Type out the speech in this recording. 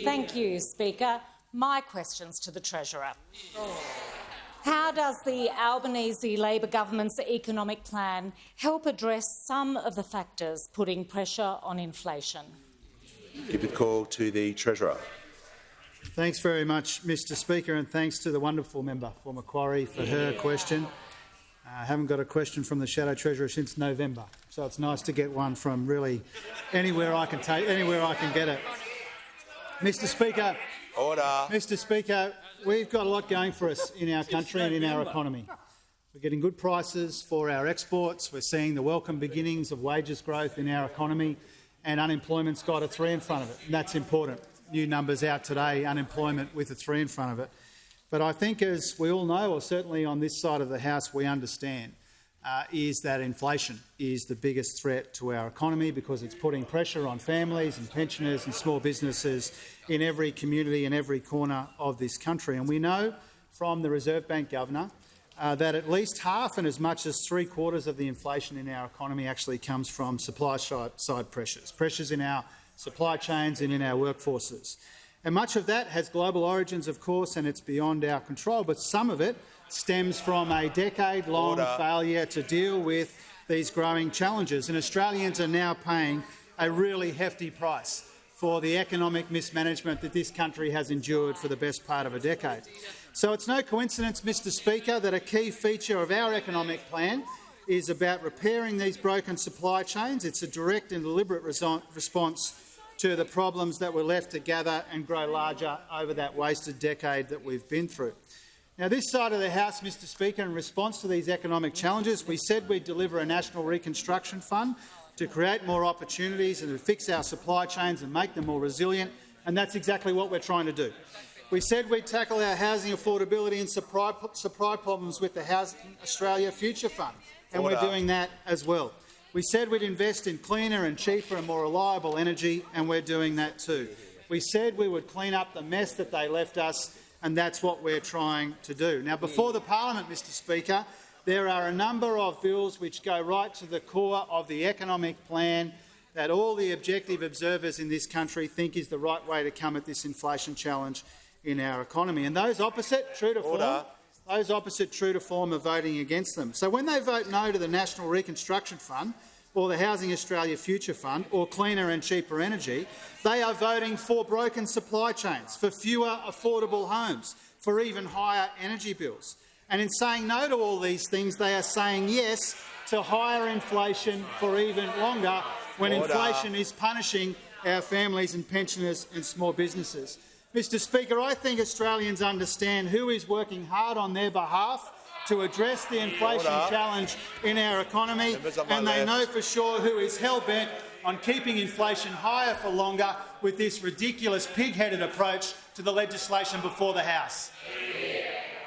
Thank you, Speaker. My question's to the Treasurer. How does the Albanese Labor government's economic plan help address some of the factors putting pressure on inflation? Give the call to the Treasurer. Thanks very much, Mr Speaker, and thanks to the wonderful member for Macquarie for her question. I haven't got a question from the Shadow Treasurer since November, so it's nice to get one from really anywhere I can get it. Mr Speaker, Mr Speaker, we've got a lot going for us in our country and in our economy. We're getting good prices for our exports. We're seeing the welcome beginnings of wages growth in our economy, and unemployment's got a 3 in front of it. And that's important. New numbers out today, unemployment with a 3 in front of it. But I think, as we all know, or certainly on this side of the House we understand, is that inflation is the biggest threat to our economy because it's putting pressure on families and pensioners and small businesses in every community and every corner of this country. And we know from the Reserve Bank Governor that at least half and as much as 3/4 of the inflation in our economy actually comes from supply-side pressures in our supply chains and in our workforces. And much of that has global origins, of course, and it's beyond our control, but some of it stems from a decade-long failure to deal with these growing challenges. And Australians are now paying a really hefty price for the economic mismanagement that this country has endured for the best part of a decade. So it's no coincidence, Mr Speaker, that a key feature of our economic plan is about repairing these broken supply chains. It's a direct and deliberate response to the problems that were left to gather and grow larger over that wasted decade that we've been through. Now, this side of the House, Mr Speaker, in response to these economic challenges, we said we'd deliver a national reconstruction fund to create more opportunities and to fix our supply chains and make them more resilient, and that's exactly what we're trying to do. We said we'd tackle our housing affordability and supply problems with the Housing Australia Future Fund, and we're doing that as well. We said we'd invest in cleaner and cheaper and more reliable energy, and we're doing that too. We said we would clean up the mess that they left us, and that's what we're trying to do. Now, before the parliament, Mr Speaker, there are a number of bills which go right to the core of the economic plan that all the objective observers in this country think is the right way to come at this inflation challenge in our economy. And those opposite, true to form, are voting against them. So when they vote no to the National Reconstruction Fund or the Housing Australia Future Fund or cleaner and cheaper energy, they are voting for broken supply chains, for fewer affordable homes, for even higher energy bills. And in saying no to all these things, they are saying yes to higher inflation for even longer when inflation is punishing our families and pensioners and small businesses. Mr Speaker, I think Australians understand who is working hard on their behalf to address the inflation challenge in our economy, and they know for sure who is hell-bent on keeping inflation higher for longer with this ridiculous pig-headed approach to the legislation before the House.